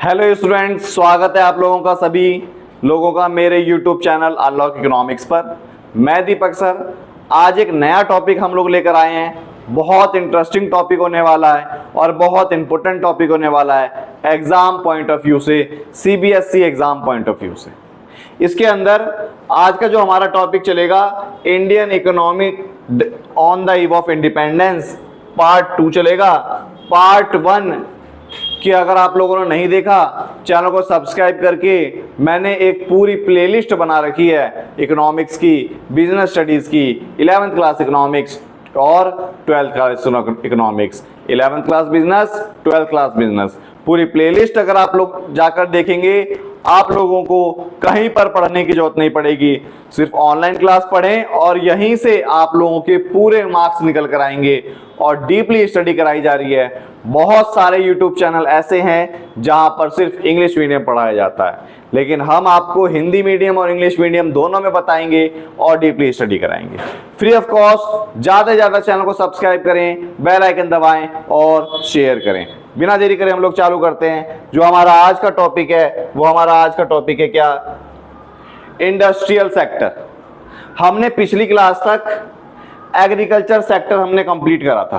Hello students, स्वागत है आप लोगों का सभी लोगों का मेरे यूट्यूब चैनल अनलॉक इकोनॉमिक्स पर। मैं दीपक सर आज एक नया टॉपिक हम लोग लेकर आए हैं। बहुत इंटरेस्टिंग टॉपिक होने वाला है और बहुत इंपॉर्टेंट टॉपिक होने वाला है एग्जाम पॉइंट ऑफ व्यू से, CBSE exam point of view से। इसके अंदर आज का जो हमारा टॉपिक चलेगा Indian economic on the eve of independence part 2 चलेगा। पार्ट 1 कि अगर आप लोगों ने नहीं देखा, चैनल को सब्सक्राइब करके मैंने एक पूरी प्लेलिस्ट बना रखी है इकोनॉमिक्स की, बिजनेस स्टडीज की, 11th क्लास इकोनॉमिक्स और 12th class economics, 11th class business, 12th class business. पूरी प्लेलिस्ट अगर आप लोग जाकर देखेंगे आप लोगों को कहीं पर पढ़ने की जरूरत नहीं पड़ेगी। सिर्फ ऑनलाइन क्लास पढ़ें और यहीं से आप लोगों के पूरे मार्क्स निकल कर आएंगे और डीपली स्टडी कराई जा रही है। बहुत सारे यूट्यूब चैनल ऐसे हैं जहां पर सिर्फ इंग्लिश मीडियम पढ़ाया जाता है, लेकिन हम आपको हिंदी मीडियम और इंग्लिश मीडियम दोनों में बताएंगे और डीपली स्टडी कराएंगे फ्री ऑफ कॉस्ट। ज्यादा से ज्यादा चैनल को सब्सक्राइब करें, बेल आइकन दबाएं और शेयर करें। बिना देरी करे हम लोग चालू करते हैं। जो हमारा आज का टॉपिक है वो हमारा आज का टॉपिक है क्या? Industrial sector. हमने पिछली क्लास तक एग्रीकल्चर सेक्टर हमने कंप्लीट करा था।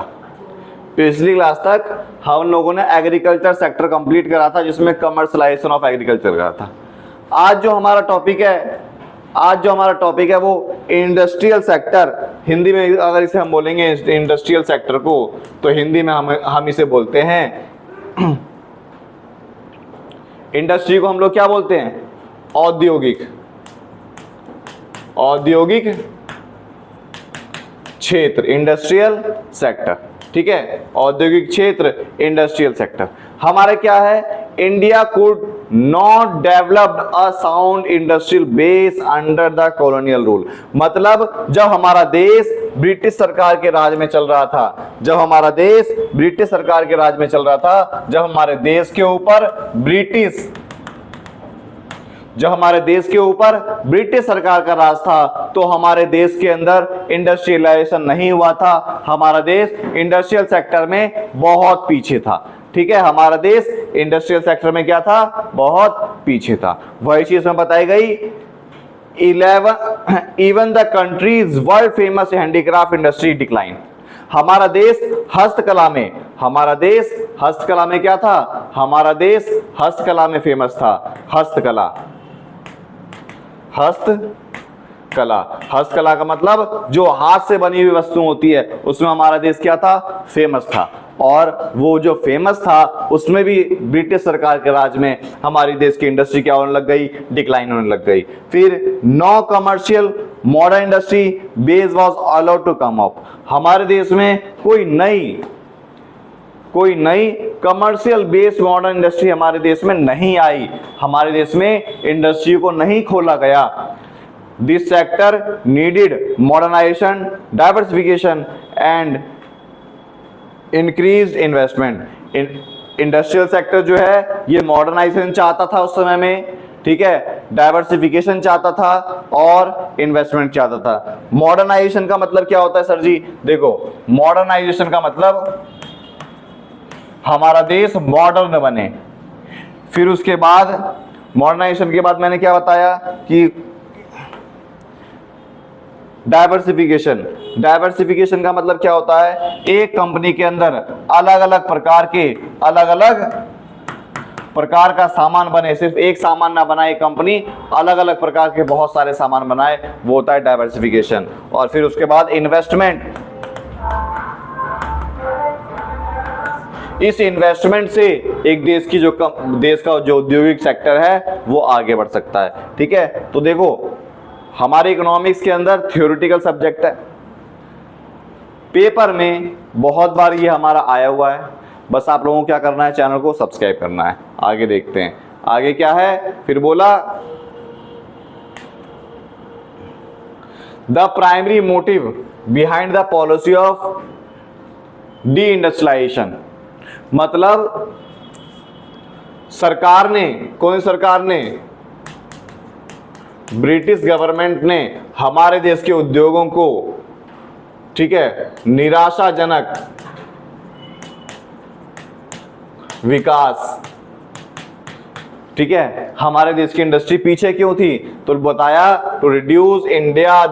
पिछली क्लास तक हम लोगों ने एग्रीकल्चर सेक्टर कंप्लीट करा था जिसमें कमर्शलाइजेशन ऑफ एग्रीकल्चर करा था। आज जो हमारा टॉपिक है वो इंडस्ट्रियल सेक्टर। हिंदी में अगर इसे हम बोलेंगे इंडस्ट्रियल सेक्टर को तो हिंदी में हम इसे बोलते हैं इंडस्ट्री को हम लोग क्या बोलते हैं? औद्योगिक क्षेत्र, इंडस्ट्रियल सेक्टर। ठीक है, औद्योगिक क्षेत्र, इंडस्ट्रियल सेक्टर। हमारे क्या है? India could not developed a sound industrial base under the colonial rule. मतलब जब हमारा देश ब्रिटिश सरकार के राज में चल रहा था, जब हमारे देश के ऊपर ब्रिटिश सरकार का राज था तो हमारे देश के अंदर इंडस्ट्रियलाइजेशन नहीं हुआ था। हमारा देश इंडस्ट्रियल सेक्टर में बहुत पीछे था। ठीक है, हमारा देश इंडस्ट्रियल सेक्टर में क्या था? बहुत पीछे था। वही चीज में बताई गई। Even the countries world famous handicraft industry decline. हमारा देश हस्तकला में क्या था? हमारा देश हस्तकला में फेमस था। हस्तकला का मतलब जो हाथ से बनी हुई वस्तु होती है उसमें हमारा देश क्या था? फेमस था। और वो जो फेमस था उसमें भी ब्रिटिश सरकार के राज में हमारी देश की इंडस्ट्री क्या होने लग गई? डिक्लाइन होने लग गई। फिर no commercial modern industry base was allowed to come up. हमारे देश में कोई नई कमर्शियल बेस मॉडर्न इंडस्ट्री हमारे देश में नहीं आई। हमारे देश में इंडस्ट्री को नहीं खोला गया। This sector needed modernisation, diversification and increased investment. Industrial sector जो है ये मॉडर्नाइजेशन चाहता था उस समय में, ठीक है, डाइवर्सिफिकेशन चाहता था और इन्वेस्टमेंट चाहता था। मॉडर्नाइजेशन का मतलब क्या होता है सर जी? देखो, मॉडर्नाइजेशन का मतलब हमारा देश मॉडर्न बने। फिर उसके बाद मॉडर्नाइजेशन के बाद मैंने क्या बताया कि डाइवर्सिफिकेशन का मतलब क्या होता है? एक कंपनी के अंदर अलग अलग प्रकार का सामान बने, सिर्फ एक सामान ना बनाए कंपनी, अलग अलग प्रकार के बहुत सारे सामान बनाए, वो होता है डाइवर्सिफिकेशन। और फिर उसके बाद इन्वेस्टमेंट। इस इन्वेस्टमेंट से एक देश का जो औद्योगिक सेक्टर है वो आगे बढ़ सकता है। ठीक है, तो देखो हमारे इकोनॉमिक्स के अंदर थ्योरेटिकल सब्जेक्ट है, पेपर में बहुत बार ये हमारा आया हुआ है। बस आप लोगों को क्या करना है? चैनल को सब्सक्राइब करना है। आगे देखते हैं आगे क्या है। फिर बोला the primary motive behind the policy of deindustrialisation. मतलब कौन सरकार ने? ब्रिटिश गवर्नमेंट ने हमारे देश के उद्योगों को, ठीक है, निराशाजनक विकास ठीक है, हमारे देश की इंडस्ट्री पीछे क्यों थी? तो बताया to reduce India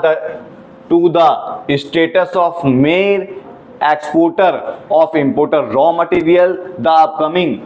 to the status of mere exporter of importer raw material the upcoming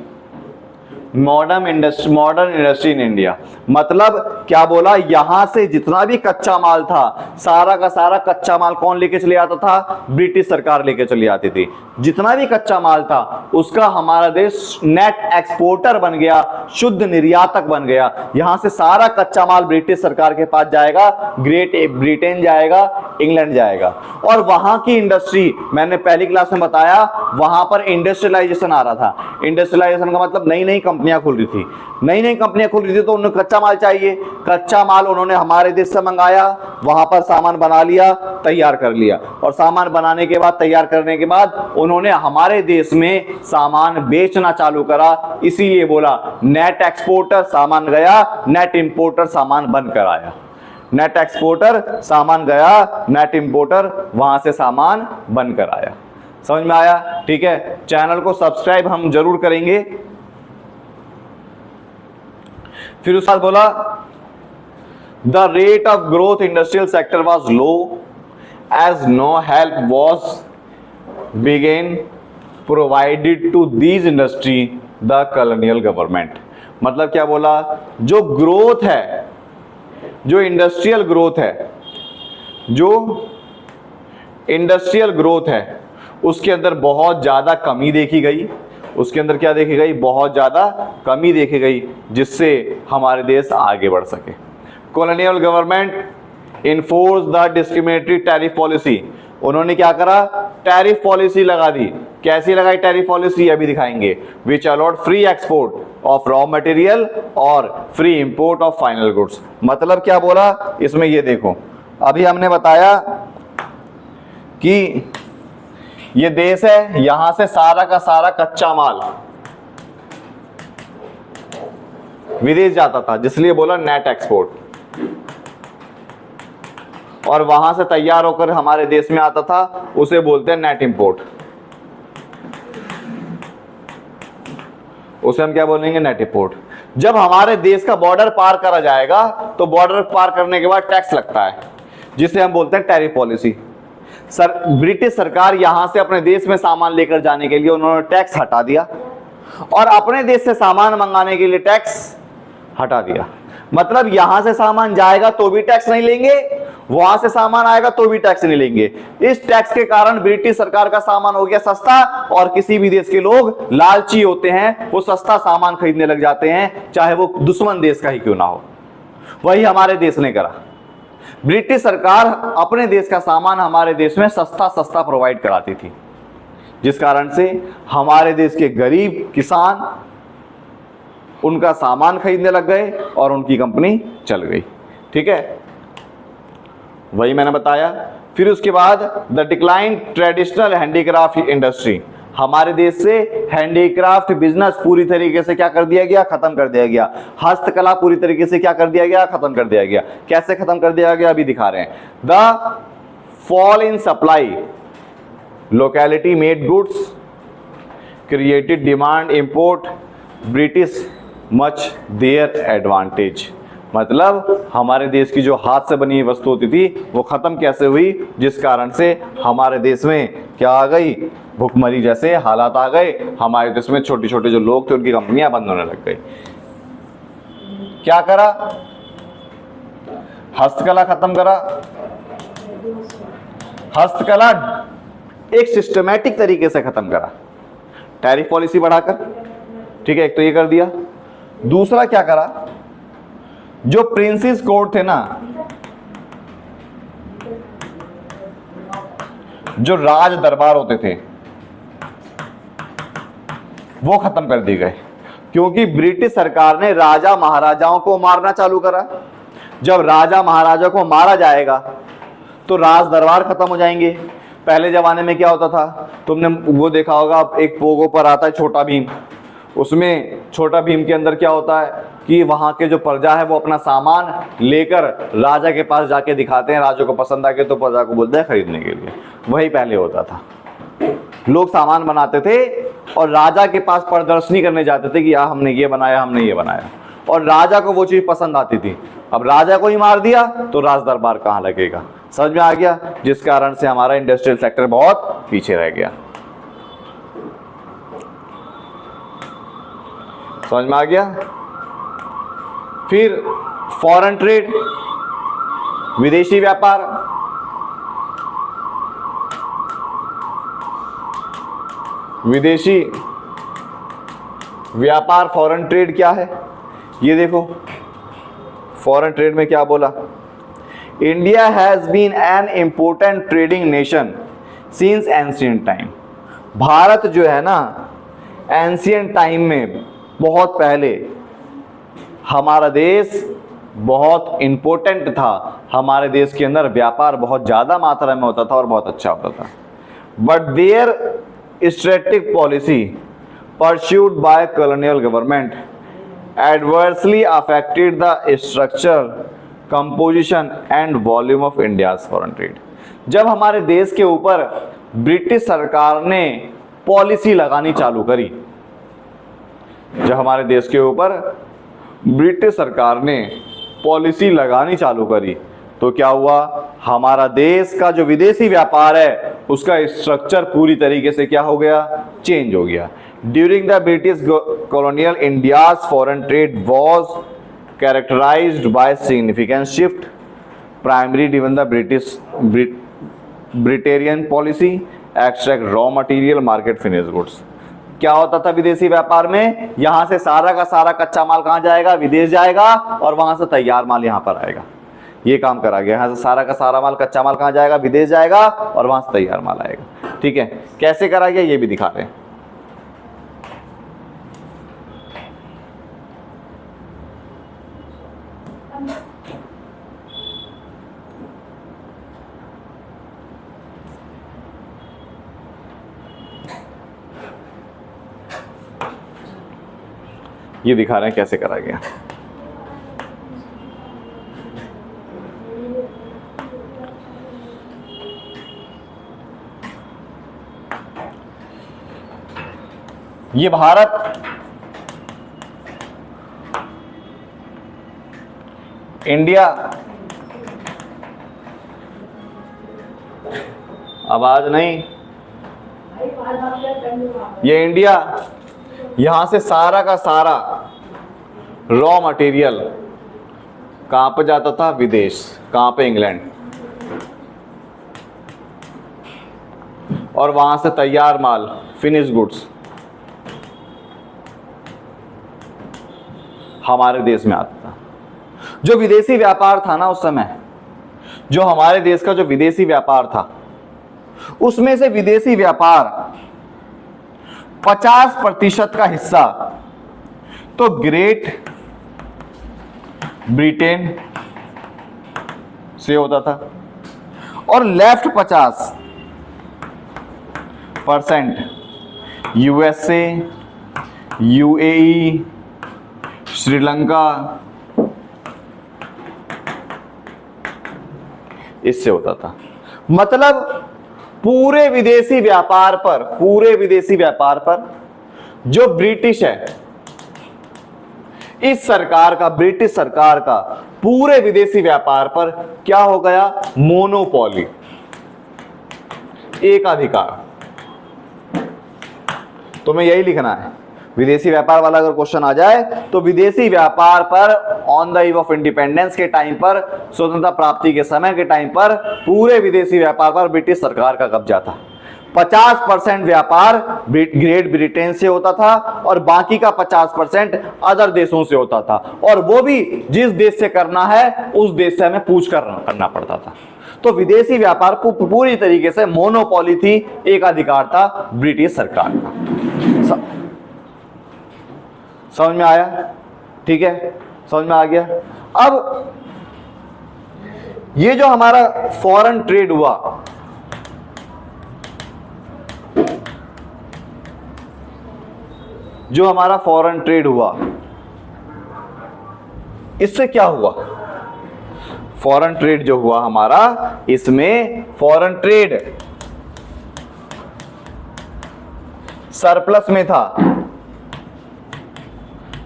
modern industry in India. मतलब क्या बोला, यहां से जितना भी कच्चा माल था, सारा का सारा कच्चा माल कौन लेके चले आता था? ब्रिटिश सरकार लेके चली आती थी। जितना भी कच्चा माल था उसका हमारा देश नेट एक्सपोर्टर बन गया, शुद्ध निर्यातक बन गया। यहां से सारा कच्चा माल ब्रिटिश सरकार के पास जाएगा, ग्रेट ब्रिटेन जाएगा, इंग्लैंड जाएगा। और वहां की इंडस्ट्री, मैंने पहली क्लास में बताया, वहां पर इंडस्ट्रियलाइजेशन आ रहा था। इंडस्ट्रियलाइजेशन का मतलब नई नई कंपनियां खुल रही थी, नई नई कंपनियां खुल रही थी, तो उन्हें कच्चा माल चाहिए। कच्चा माल उन्होंने हमारे देश से मंगाया, वहां पर सामान बना लिया, तैयार कर लिया, और सामान बनाने के बाद, तैयार करने के बाद उन्होंने हमारे देश में सामान बेचना चालू करा। इसीलिए बोला नेट एक्सपोर्टर सामान गया, नेट इंपोर्टर सामान बनकर आया। नेट एक्सपोर्टर सामान गया, नेट इंपोर्टर वहां से सामान बनकर आया। समझ में आया? ठीक है, चैनल को सब्सक्राइब हम जरूर करेंगे। फिर उसके बाद बोला the rate of growth industrial sector was low as no help was बिगेन provided to these industry the colonial government. मतलब क्या बोला, जो ग्रोथ है, जो इंडस्ट्रियल ग्रोथ है, जो इंडस्ट्रियल ग्रोथ है, उसके अंदर बहुत ज्यादा कमी देखी गई। उसके अंदर क्या देखी गई? बहुत ज्यादा कमी देखी गई, जिससे हमारे देश आगे बढ़ सके। Colonial government enforce the discriminatory tariff policy. उन्होंने क्या करा? टैरिफ पॉलिसी लगा दी। कैसी लगाई टैरिफ पॉलिसी? अभी दिखाएंगे। Which allowed free export of raw material और free import of final goods. मतलब क्या बोला इसमें? ये देखो, अभी हमने बताया कि ये देश है, यहां से सारा का सारा कच्चा माल विदेश जाता था, जिसलिए बोला नेट एक्सपोर्ट, और वहां से तैयार होकर हमारे देश में आता था, उसे बोलते हैं नेट इंपोर्ट। उसे हम क्या बोलेंगे? Net import. जब हमारे देश का बॉर्डर पार करा जाएगा, तो बॉर्डर पार करने के बाद टैक्स लगता है, जिसे हम बोलते हैं टैरिफ पॉलिसी। ब्रिटिश सरकार यहां से अपने देश में सामान लेकर जाने के लिए उन्होंने टैक्स हटा दिया, और अपने देश से सामान मंगाने के लिए टैक्स हटा दिया। मतलब यहां से सामान जाएगा तो भी टैक्स नहीं लेंगे, वहां से सामान आएगा तो भी टैक्स नहीं लेंगे। इस टैक्स के कारण ब्रिटिश सरकार का सामान हो गया सस्ता, और किसी भी देश के लोग लालची होते हैं, वो सस्ता सामान खरीदने लग जाते हैं, चाहे वो दुश्मन देश का ही क्यों ना हो। वही हमारे देश ने करा। ब्रिटिश सरकार अपने देश का सामान हमारे देश में सस्ता सस्ता प्रोवाइड कराती थी, जिस कारण से हमारे देश के गरीब किसान उनका सामान खरीदने लग गए और उनकी कंपनी चल गई। ठीक है, वही मैंने बताया। फिर उसके बाद the decline traditional handicraft industry. हमारे देश से हैंडीक्राफ्ट बिजनेस पूरी तरीके से क्या कर दिया गया? खत्म कर दिया गया। हस्तकला पूरी तरीके से क्या कर दिया गया? खत्म कर दिया गया। कैसे खत्म कर दिया गया? अभी दिखा रहे हैं। The fall in supply locality made goods created demand import British much their advantage. मतलब हमारे देश की जो हाथ से बनी वस्तु होती थी वो खत्म कैसे हुई? जिस कारण से हमारे देश में क्या आ गई? भुखमरी जैसे हालात आ गए। हमारे देश में छोटे छोटे जो लोग थे उनकी कंपनियां बंद होने लग गई। क्या करा? हस्तकला खत्म करा। हस्तकला एक सिस्टमैटिक तरीके से खत्म करा, टैरिफ पॉलिसी बढ़ाकर। ठीक है, एक तो ये कर दिया। दूसरा क्या करा? जो प्रिंसेस कोर्ट थे ना, जो राज दरबार होते थे, वो खत्म कर दिए गए, क्योंकि ब्रिटिश सरकार ने राजा महाराजाओं को मारना चालू करा। जब राजा महाराजा को मारा जाएगा तो राज दरबार खत्म हो जाएंगे। पहले जमाने में क्या होता था? तुमने वो देखा होगा, एक पोगो पर आता है छोटा भीम। उसमें छोटा भीम के अंदर क्या होता है कि वहां के जो प्रजा है वो अपना सामान लेकर राजा के पास जाके दिखाते हैं। राजा को पसंद आ गए तो प्रजा को बोलते हैं खरीदने के लिए। वही पहले होता था। लोग सामान बनाते थे और राजा के पास प्रदर्शनी करने जाते थे कि हमने ये बनाया, हमने ये बनाया। और राजा को वो चीज पसंद आती थी। अब राजा को ही मार दिया तो राज दरबार कहां लगेगा? समझ में आ गया? जिस कारण से हमारा इंडस्ट्रियल सेक्टर बहुत पीछे रह गया। समझ में आ गया? फिर फॉरेन ट्रेड, विदेशी व्यापार। विदेशी व्यापार, फॉरेन ट्रेड क्या है? ये देखो, फॉरेन ट्रेड में क्या बोला? India has been an important trading nation since ancient time. Bharat जो है ना, एंशिएंट टाइम में, बहुत पहले हमारा देश बहुत इंपॉर्टेंट था। हमारे देश के अंदर व्यापार बहुत ज़्यादा मात्रा में होता था और बहुत अच्छा होता था। But their strategic policy pursued by colonial government adversely affected the structure, composition and volume of India's foreign trade. जब हमारे देश के ऊपर ब्रिटिश सरकार ने पॉलिसी लगानी चालू करी, जब हमारे देश के ऊपर ब्रिटिश सरकार ने पॉलिसी लगानी चालू करी तो क्या हुआ? हमारा देश का जो विदेशी व्यापार है उसका स्ट्रक्चर पूरी तरीके से क्या हो गया? चेंज हो गया। During the British colonial India's foreign trade was characterized by significant shift primary driven the ब्रिटेरियन policy extract raw material market finish goods. क्या होता था विदेशी व्यापार में? यहां से सारा का सारा कच्चा माल कहां जाएगा? विदेश जाएगा, और वहां से तैयार माल यहां पर आएगा। ये काम करा गया। यहां से सारा का सारा माल, कच्चा माल कहां जाएगा? विदेश जाएगा, और वहां से तैयार माल आएगा। ठीक है, कैसे करा गया ये भी दिखा रहे हैं। ये दिखा रहे हैं कैसे करा गया। ये भारत इंडिया, आवाज नहीं, ये इंडिया, यहां से सारा का सारा रॉ मटेरियल कहां पे जाता था? विदेश। कहां पे? इंग्लैंड। और वहां से तैयार माल, फिनिश गुड्स, हमारे देश में आता था। जो विदेशी व्यापार था ना उस समय, जो हमारे देश का जो विदेशी व्यापार था, उसमें से विदेशी व्यापार 50% का हिस्सा तो ग्रेट ब्रिटेन से होता था, और लेफ्ट 50% यूएसए, यूएई, श्रीलंका, इससे होता था। मतलब पूरे विदेशी व्यापार पर जो ब्रिटिश है, इस सरकार का, ब्रिटिश सरकार का पूरे विदेशी व्यापार पर क्या हो गया? मोनोपोली, एकाधिकार। तुम्हें यही लिखना है। विदेशी व्यापार वाला अगर क्वेश्चन आ जाए तो विदेशी व्यापार पर on the eve of independence के टाइम पर, स्वतंत्रता प्राप्ति के समय के टाइम पर, पूरे विदेशी व्यापार पर ब्रिटिश सरकार का कब्जा था। 50% व्यापार ग्रेट ब्रिटेन से होता था और बाकी का 50% अदर देशों से होता था, और वो भी जिस देश से करना है उस देश से हमें पूछ कर करना पड़ता था। तो विदेशी व्यापार को पूरी तरीके से मोनोपोली थी, एक अधिकार था ब्रिटिश सरकार का। समझ में आया? ठीक है, समझ में आ गया। अब ये जो हमारा फॉरेन ट्रेड हुआ, जो हमारा फॉरेन ट्रेड हुआ, इससे क्या हुआ? फॉरेन ट्रेड जो हुआ हमारा, इसमें फॉरेन ट्रेड सरप्लस में था,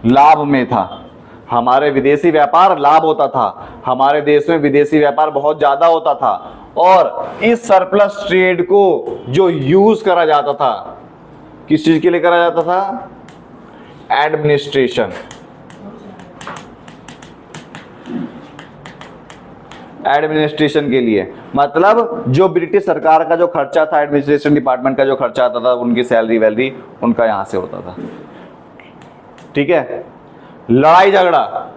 लाभ में था। हमारे विदेशी व्यापार लाभ होता था, हमारे देश में विदेशी व्यापार बहुत ज्यादा होता था, और इस सरप्लस ट्रेड को जो यूज करा जाता था, किस चीज के लिए करा जाता था? एडमिनिस्ट्रेशन, एडमिनिस्ट्रेशन के लिए। मतलब जो ब्रिटिश सरकार का जो खर्चा था, एडमिनिस्ट्रेशन डिपार्टमेंट का जो खर्चा आता था, उनकी सैलरी वैलरी उनका यहां से होता था। ठीक है, लड़ाई झगड़ा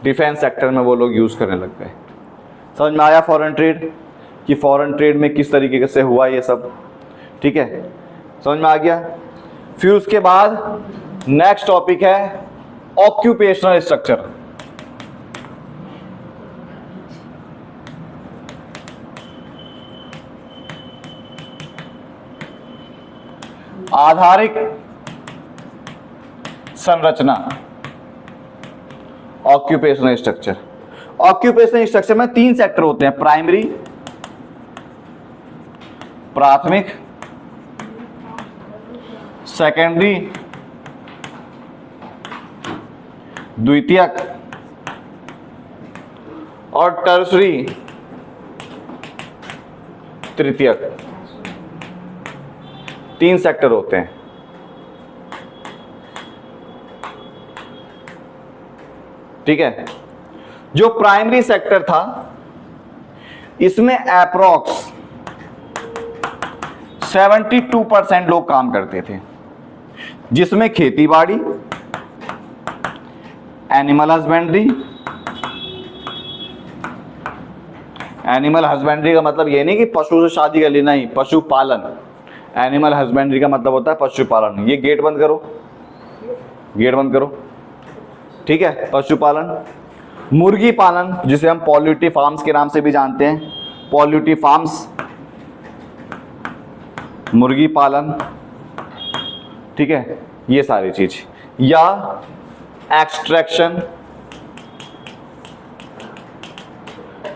डिफेंस सेक्टर में वो लोग यूज करने लग गए। समझ में आया फॉरेन ट्रेड, कि फॉरेन ट्रेड में किस तरीके से हुआ ये सब। ठीक है, समझ में आ गया। फिर उसके बाद नेक्स्ट टॉपिक है ऑक्यूपेशनल स्ट्रक्चर। आधारिक संरचना, ऑक्यूपेशनल स्ट्रक्चर। ऑक्यूपेशनल स्ट्रक्चर में 3 सेक्टर होते हैं, प्राइमरी, प्राथमिक, सेकेंडरी, द्वितीयक, और टर्सरी, तृतीयक। 3 सेक्टर होते हैं। ठीक है, जो प्राइमरी सेक्टर था इसमें अप्रॉक्स 72% लोग काम करते थे, जिसमें खेती बाड़ी, एनिमल हस्बेंड्री। एनिमल हस्बेंड्री का मतलब ये नहीं कि पशु से शादी कर लेना ही, पशुपालन। एनिमल हस्बेंड्री का मतलब होता है पशुपालन। ये गेट बंद करो, गेट बंद करो। ठीक है, पशुपालन। मुर्गी पालन, जिसे हम पोल्ट्री फार्म्स के नाम से भी जानते हैं, पोल्ट्री फार्म्स, मुर्गी पालन। ठीक है, ये सारी चीज। या एक्सट्रैक्शन,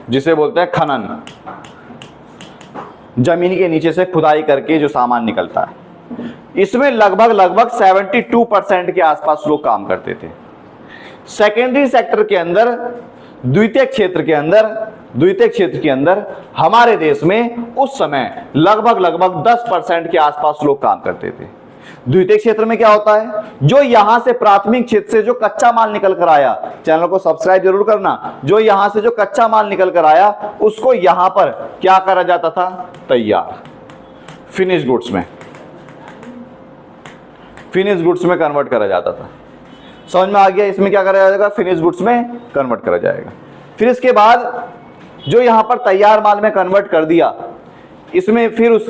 जिसे बोलते हैं खनन, जमीन के नीचे से खुदाई करके जो सामान निकलता है। इसमें लगभग 72% के आसपास लोग काम करते थे। सेकेंडरी सेक्टर के अंदर, द्वितीय क्षेत्र के अंदर हमारे देश में उस समय लगभग 10% के आसपास लोग काम करते थे। द्वितीय क्षेत्र में क्या होता है? जो यहां से प्राथमिक क्षेत्र से जो कच्चा माल निकल कर आया, चैनल को सब्सक्राइब जरूर करना, जो यहां से जो कच्चा माल निकल कर आया उसको यहां पर क्या करा जाता था? तैयार, फिनिश गुड्स में कन्वर्ट करा जाता था। समझ में आ गया? इसमें क्या करा जाएगा? फिनिश गुड्स में कन्वर्ट करा जाएगा। फिर इसके बाद जो यहां पर तैयार माल में कन्वर्ट कर दिया, इसमें फिर उस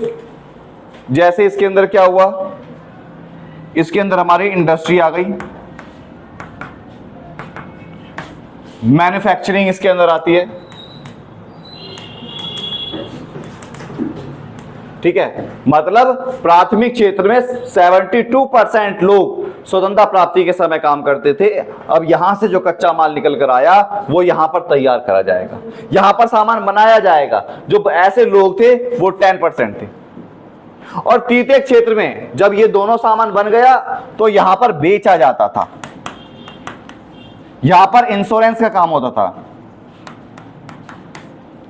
जैसे इसके अंदर क्या हुआ, इसके अंदर हमारी इंडस्ट्री आ गई, मैन्युफैक्चरिंग इसके अंदर आती है। ठीक है, मतलब प्राथमिक क्षेत्र में 72% लोग स्वतंत्रता प्राप्ति के समय काम करते थे। अब यहां से जो कच्चा माल निकल कर आया वो यहां पर तैयार करा जाएगा, यहां पर सामान बनाया जाएगा। जो ऐसे लोग थे वो 10% थे। और तृतीय क्षेत्र में जब ये दोनों सामान बन गया तो यहां पर बेचा जाता था, यहां पर इंश्योरेंस का काम होता था।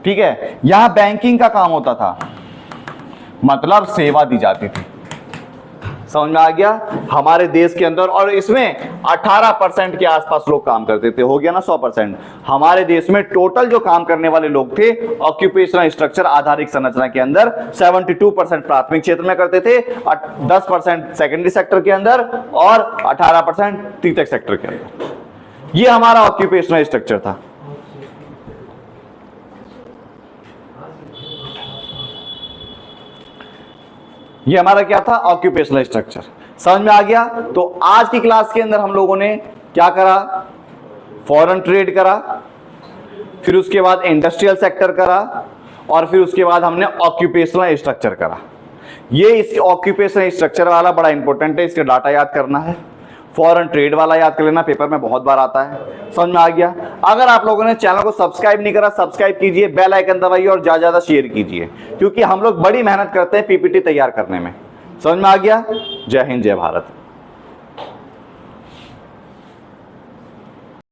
ठीक है, यहां बैंकिंग का काम होता था, मतलब सेवा दी जाती थी। समझ में आ गया? हमारे देश के अंदर, और इसमें 18% के आसपास लोग काम करते थे। हो गया ना 100%। हमारे देश में टोटल जो काम करने वाले लोग थे ऑक्यूपेशनल स्ट्रक्चर आधारिक संरचना के अंदर 72% प्राथमिक क्षेत्र में करते थे, 10% सेकेंडरी सेक्टर के अंदर और 18% तृतीयक सेक्टर के अंदर। ये हमारा ऑक्यूपेशनल स्ट्रक्चर था। ये हमारा क्या था? Occupational structure. समझ में आ गया? तो आज की क्लास के अंदर हम लोगों ने क्या करा? फॉरेन ट्रेड करा, फिर उसके बाद इंडस्ट्रियल सेक्टर करा, और फिर उसके बाद हमने ऑक्यूपेशनल स्ट्रक्चर करा। ये इस ऑक्यूपेशनल स्ट्रक्चर वाला बड़ा इंपॉर्टेंट है, इसका डाटा याद करना है। फॉरेन ट्रेड वाला याद कर लेना, पेपर में बहुत बार आता है। समझ में आ गया? अगर आप लोगों ने चैनल को सब्सक्राइब नहीं करा, सब्सक्राइब कीजिए, बेल आइकन दबाइए और ज्यादा शेयर कीजिए, क्योंकि हम लोग बड़ी मेहनत करते हैं पीपीटी तैयार करने में। समझ में आ गया? जय हिंद, जय भारत।